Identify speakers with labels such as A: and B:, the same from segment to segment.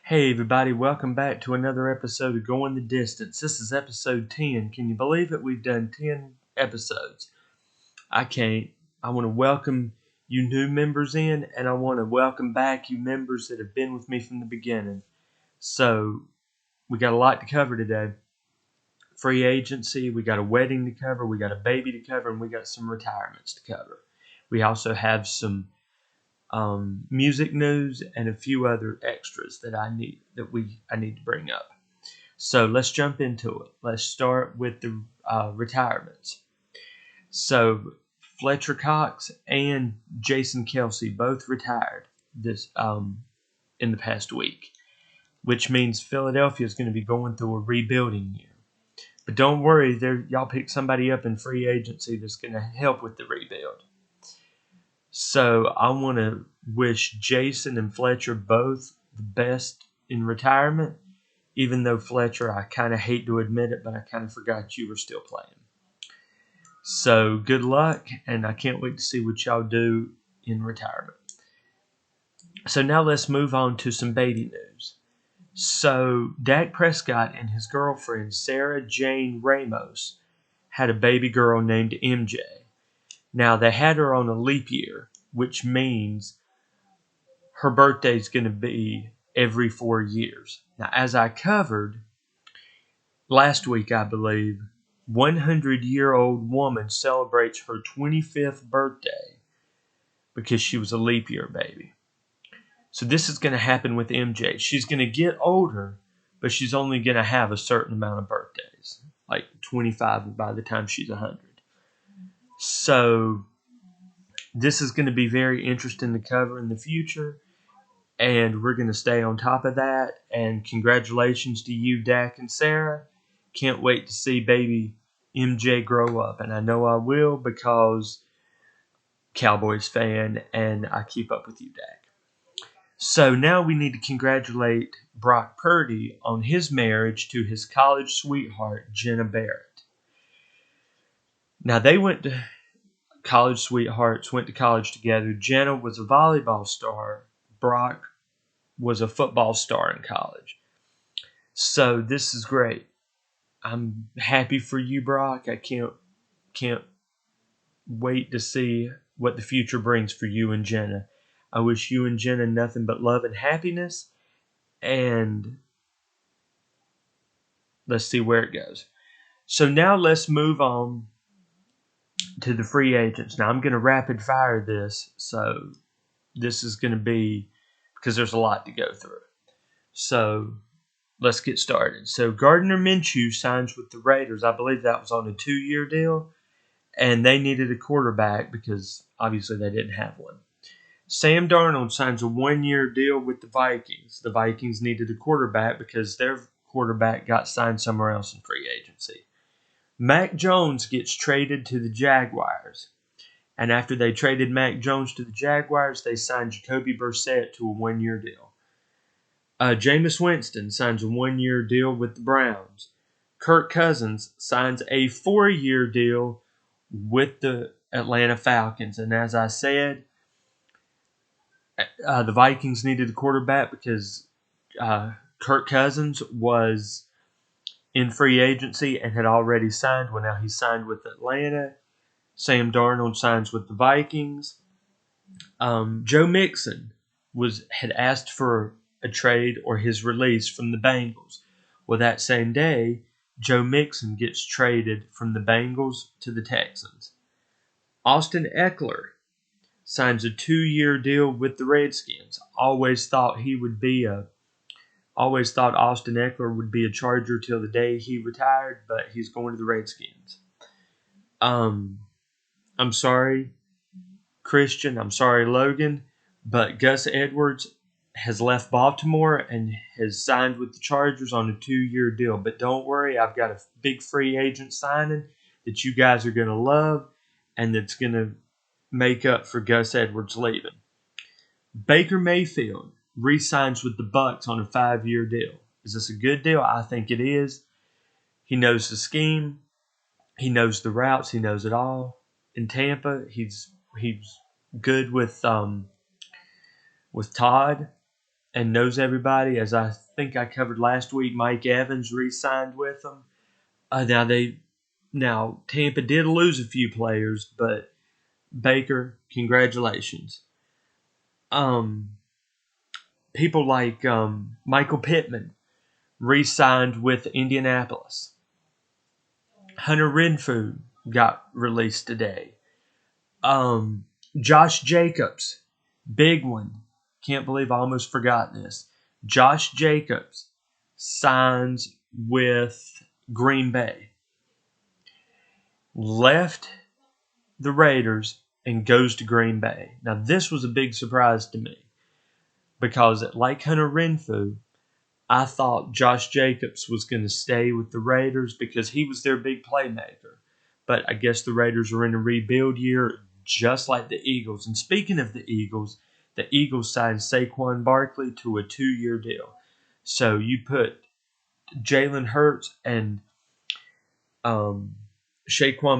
A: Hey everybody, welcome back to another episode of Going the Distance. This is episode 10. Can you believe it? We've done 10 episodes. I can't. I want to welcome you new members in, and I want to welcome back you members that have been with me from the beginning. So, we got a lot to cover today. Free agency, we got a wedding to cover, we got a baby to cover, and we got some retirements to cover. We also have some music news and a few other extras that I need to bring up. So let's jump into it. Let's start with the retirements. So Fletcher Cox and Jason Kelsey both retired this in the past week, which means Philadelphia is going to be going through a rebuilding year. But don't worry, y'all pick somebody up in free agency that's going to help with the rebuild. So I want to wish Jason and Fletcher both the best in retirement. Even though Fletcher, I kind of hate to admit it, but I kind of forgot you were still playing. So good luck, and I can't wait to see what y'all do in retirement. So now let's move on to some baby news. So Dak Prescott and his girlfriend, Sarah Jane Ramos, had a baby girl named MJ. Now, they had her on a leap year, which means her birthday is going to be every 4 years. Now, as I covered last week, I believe, 100-year-old woman celebrates her 25th birthday because she was a leap year baby. So this is going to happen with MJ. She's going to get older, but she's only going to have a certain amount of birthdays, like 25 by the time she's 100. So this is going to be very interesting to cover in the future, and we're going to stay on top of that. And congratulations to you, Dak and Sarah. Can't wait to see baby MJ grow up, and I know I will because Cowboys fan, and I keep up with you, Dak. So now we need to congratulate Brock Purdy on his marriage to his college sweetheart, Jenna Barrett. Now they went to college sweethearts, went to college together. Jenna was a volleyball star. Brock was a football star in college. So this is great. I'm happy for you, Brock. I can't wait to see what the future brings for you and Jenna. I wish you and Jenna nothing but love and happiness, and let's see where it goes. So now let's move on to the free agents. Now I'm going to rapid fire this, so this is going to be because there's a lot to go through. So let's get started. So Gardner Minshew signs with the Raiders. I believe that was on a 2-year deal, and they needed a quarterback because obviously they didn't have one. Sam Darnold signs a 1-year deal with the Vikings. The Vikings needed a quarterback because their quarterback got signed somewhere else in free agency. Mac Jones gets traded to the Jaguars. And after they traded Mac Jones to the Jaguars, they signed Jacoby Brissett to a 1-year deal. Jameis Winston signs a 1-year deal with the Browns. Kirk Cousins signs a 4-year deal with the Atlanta Falcons. And as I said, the Vikings needed a quarterback because Kirk Cousins was in free agency and had already signed. Well, now he signed with Atlanta. Sam Darnold signs with the Vikings. Joe Mixon had asked for a trade or his release from the Bengals. Well, that same day, Joe Mixon gets traded from the Bengals to the Texans. Austin Eckler signs a 2-year deal with the Redskins. Always thought Austin Eckler would be a Charger till the day he retired, but he's going to the Redskins. I'm sorry, Christian. I'm sorry, Logan, but Gus Edwards has left Baltimore and has signed with the Chargers on a 2-year deal. But don't worry, I've got a big free agent signing that you guys are going to love and that's going to make up for Gus Edwards leaving. Baker Mayfield re-signs with the Bucs on a 5-year deal. Is this a good deal? I think it is. He knows the scheme. He knows the routes. He knows it all. In Tampa, he's good with Todd. and knows everybody. As I think I covered last week, Mike Evans re-signed with them. Now Tampa did lose a few players, but Baker, congratulations. People like Michael Pittman re-signed with Indianapolis. Hunter Renfrew got released today. Josh Jacobs, big one. Can't believe I almost forgot this. Josh Jacobs signs with Green Bay. Left the Raiders and goes to Green Bay. Now, this was a big surprise to me because, like Hunter Renfrew, I thought Josh Jacobs was going to stay with the Raiders because he was their big playmaker. But I guess the Raiders are in a rebuild year, just like the Eagles. And speaking of the Eagles signed Saquon Barkley to a 2-year deal. So you put Jalen Hurts and Saquon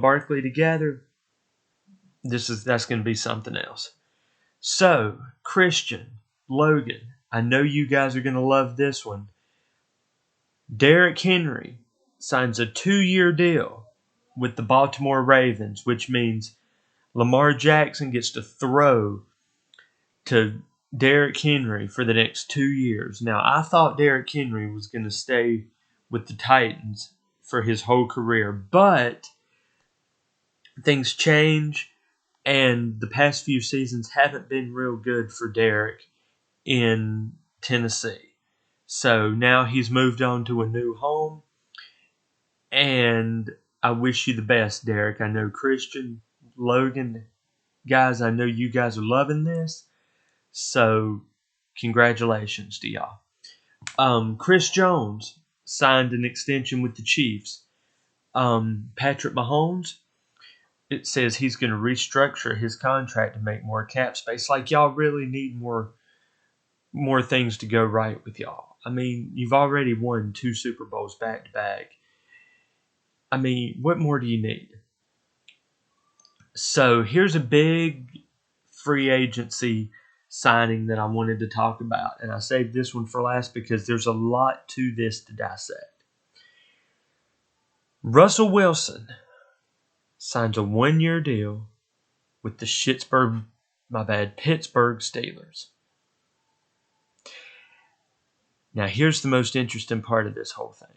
A: Barkley together, that's going to be something else. So, Christian, Logan, I know you guys are going to love this one. Derrick Henry signs a 2-year deal with the Baltimore Ravens, which means Lamar Jackson gets to throw to Derrick Henry for the next 2 years. Now, I thought Derrick Henry was going to stay with the Titans for his whole career, but things change, and the past few seasons haven't been real good for Derrick in Tennessee. So now he's moved on to a new home, and I wish you the best, Derrick. I know Christian, Logan, guys, I know you guys are loving this. So, congratulations to y'all. Chris Jones signed an extension with the Chiefs. Patrick Mahomes, it says he's going to restructure his contract to make more cap space. Like, y'all really need more things to go right with y'all. I mean, you've already won 2 Super Bowls back to back. I mean, what more do you need? So here's a big free agency signing that I wanted to talk about. And I saved this one for last because there's a lot to this to dissect. Russell Wilson signs a 1-year deal with the Pittsburgh Steelers. Now here's the most interesting part of this whole thing.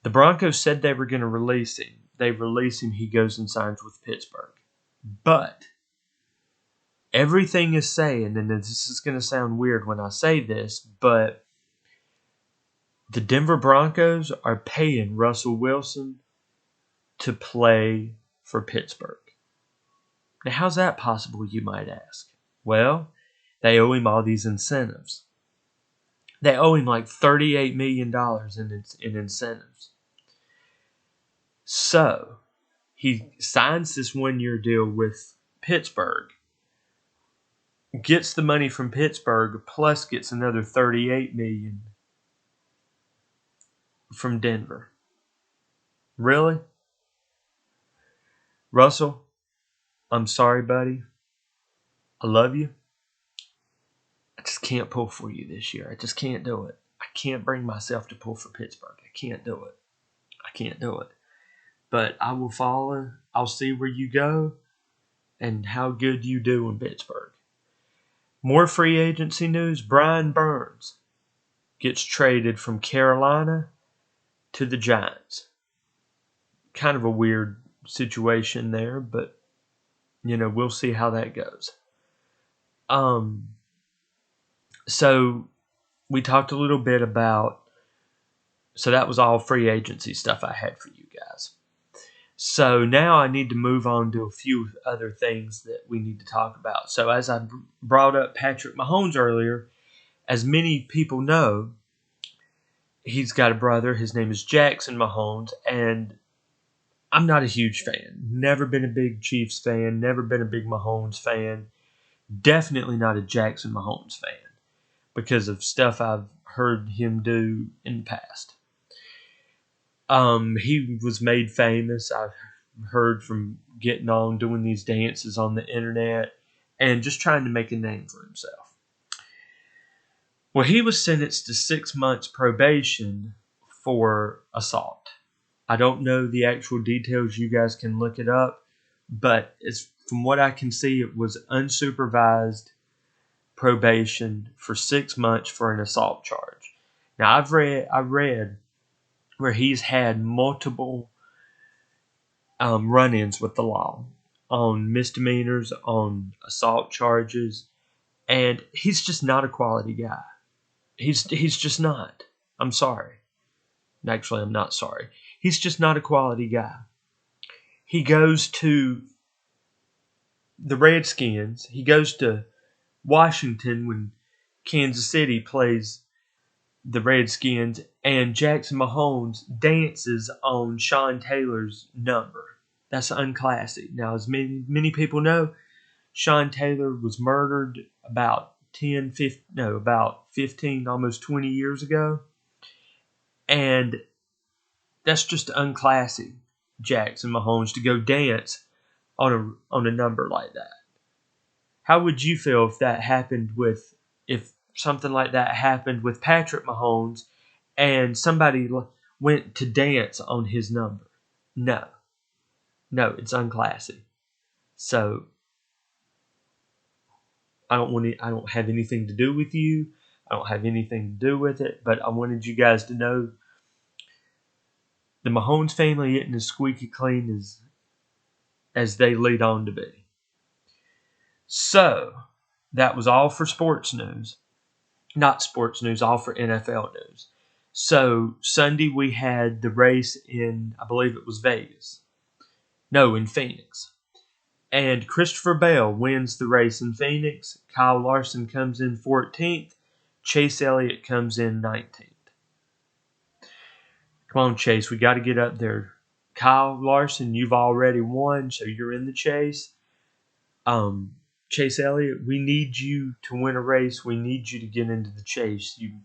A: The Broncos said they were going to release him. They release him, he goes and signs with Pittsburgh. But everything is saying, and this is going to sound weird when I say this, but the Denver Broncos are paying Russell Wilson to play for Pittsburgh. Now, how's that possible, you might ask? Well, they owe him all these incentives. They owe him like $38 million in incentives. So, he signs this 1-year deal with Pittsburgh, gets the money from Pittsburgh, plus gets another $38 million from Denver. Really? Russell, I'm sorry, buddy. I love you. I just can't pull for you this year. I just can't do it. I can't bring myself to pull for Pittsburgh. I can't do it. But I will follow. I'll see where you go and how good you do in Pittsburgh. More free agency news. Brian Burns gets traded from Carolina to the Giants. Kind of a weird situation there, but we'll see how that goes. So we talked a little bit about, so that was all free agency stuff I had for you guys. So now I need to move on to a few other things that we need to talk about. So as I brought up Patrick Mahomes earlier, as many people know, he's got a brother. His name is Jackson Mahomes, and I'm not a huge fan. Never been a big Chiefs fan. Never been a big Mahomes fan. Definitely not a Jackson Mahomes fan because of stuff I've heard him do in the past. He was made famous, I've heard, from getting on doing these dances on the internet and just trying to make a name for himself. Well, he was sentenced to 6 months probation for assault. I don't know the actual details. You guys can look it up. But from what I can see, it was unsupervised probation for 6 months for an assault charge. Now, I read where he's had multiple run-ins with the law on misdemeanors, on assault charges, and he's just not a quality guy. He's just not. I'm sorry. Actually, I'm not sorry. He's just not a quality guy. He goes to the Redskins. He goes to Washington when Kansas City plays the Redskins, and Jackson Mahomes dances on Sean Taylor's number. That's unclassy. Now, as many people know, Sean Taylor was murdered about 15, almost 20 years ago. And that's just unclassy, Jackson Mahomes, to go dance on a number like that. How would you feel if something like that happened with Patrick Mahomes and somebody went to dance on his number? No, it's unclassy. So I don't have anything to do with you. I don't have anything to do with it. But I wanted you guys to know the Mahomes family isn't as squeaky clean as they lead on to be. So that was all for sports news. Not sports news, all for NFL news. So Sunday we had the race in, I believe it was Vegas. No, in Phoenix. And Christopher Bell wins the race in Phoenix. Kyle Larson comes in 14th. Chase Elliott comes in 19th. Come on, Chase, we got to get up there. Kyle Larson, you've already won, so you're in the chase. Chase Elliott, we need you to win a race. We need you to get into the chase. You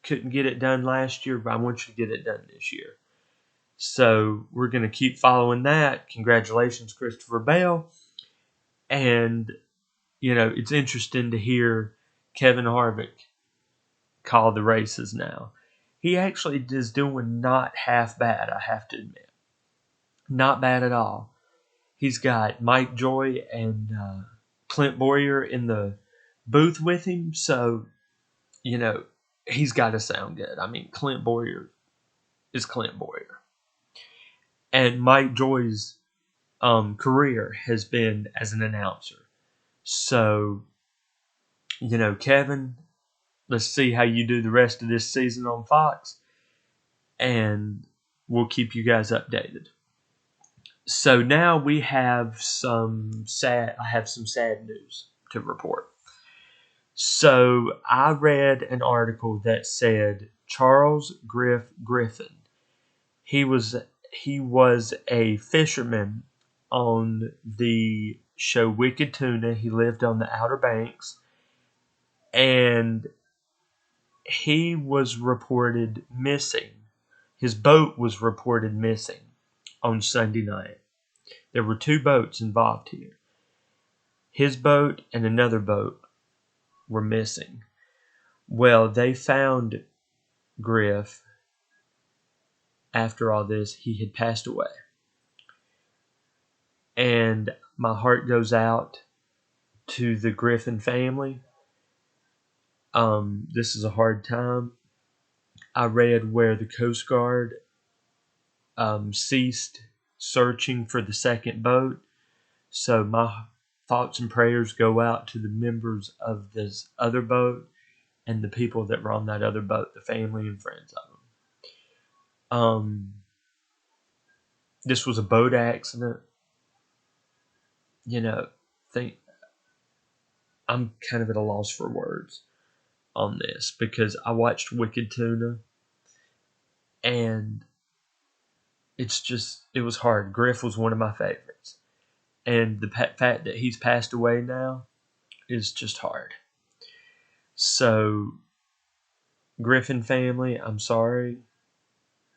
A: couldn't get it done last year, but I want you to get it done this year. So we're going to keep following that. Congratulations, Christopher Bell. And, it's interesting to hear Kevin Harvick call the races now. He actually is doing not half bad, I have to admit. Not bad at all. He's got Mike Joy and Clint Boyer in the booth with him. So, he's got to sound good. I mean, Clint Boyer is Clint Boyer. And Mike Joy's career has been as an announcer. So, Kevin, let's see how you do the rest of this season on Fox. And we'll keep you guys updated. So now I have some sad news to report. So I read an article that said Charles Griffen. He was a fisherman on the show Wicked Tuna. He lived on the Outer Banks, and he was reported missing. His boat was reported missing on Sunday night. There were 2 boats involved here. His boat and another boat were missing. Well, they found Griff. After all this, he had passed away. And my heart goes out to the Griffen family. This is a hard time. I read where the Coast Guard ceased searching for the second boat. So my thoughts and prayers go out to the members of this other boat and the people that were on that other boat, the family and friends of them. This was a boat accident. I'm kind of at a loss for words on this because I watched Wicked Tuna and it was hard. Griff was one of my favorites. And the fact that he's passed away now is just hard. So, Griffen family, I'm sorry.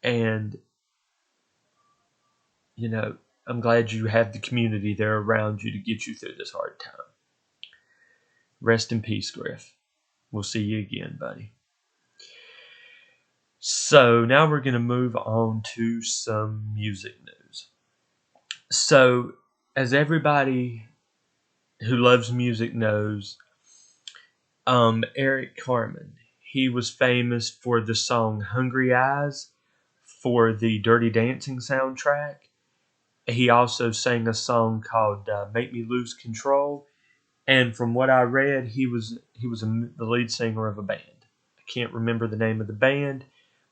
A: And, I'm glad you have the community there around you to get you through this hard time. Rest in peace, Griff. We'll see you again, buddy. So now we're going to move on to some music news. So, as everybody who loves music knows, Eric Carmen, he was famous for the song Hungry Eyes for the Dirty Dancing soundtrack. He also sang a song called Make Me Lose Control. And from what I read, he was the lead singer of a band. I can't remember the name of the band,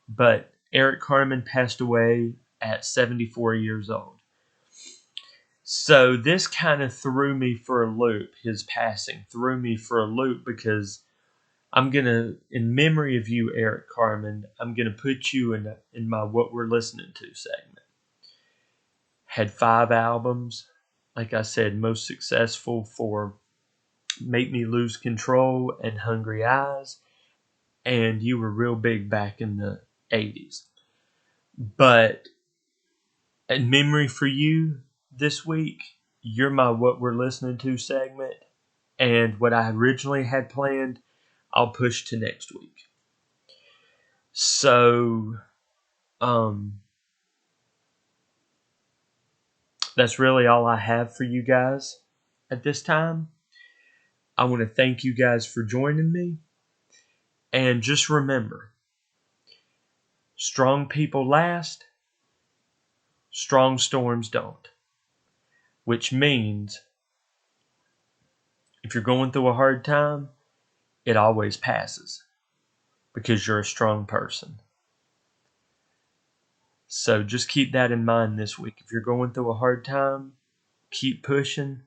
A: but Eric Carmen passed away at 74 years old. So this kind of threw me for a loop. His passing threw me for a loop because I'm going to, in memory of you, Eric Carmen, I'm going to put you in my What We're Listening To segment. Had 5 albums. Like I said, most successful for Make Me Lose Control and Hungry Eyes. And you were real big back in the 80s. But in memory for you this week, you're my What We're Listening To segment. And what I originally had planned, I'll push to next week. So, that's really all I have for you guys at this time. I want to thank you guys for joining me. And just remember, strong people last, strong storms don't. Which means, if you're going through a hard time, it always passes. Because you're a strong person. So just keep that in mind this week. If you're going through a hard time, keep pushing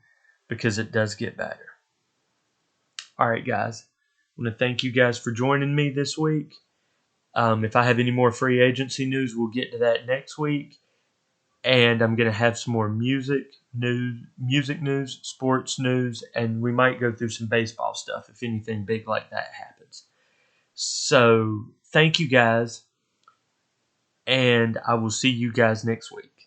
A: because it does get better. Alright guys, I want to thank you guys for joining me this week. If I have any more free agency news, we'll get to that next week. And I'm going to have some more music news, sports news, and we might go through some baseball stuff if anything big like that happens. So, thank you guys, and I will see you guys next week.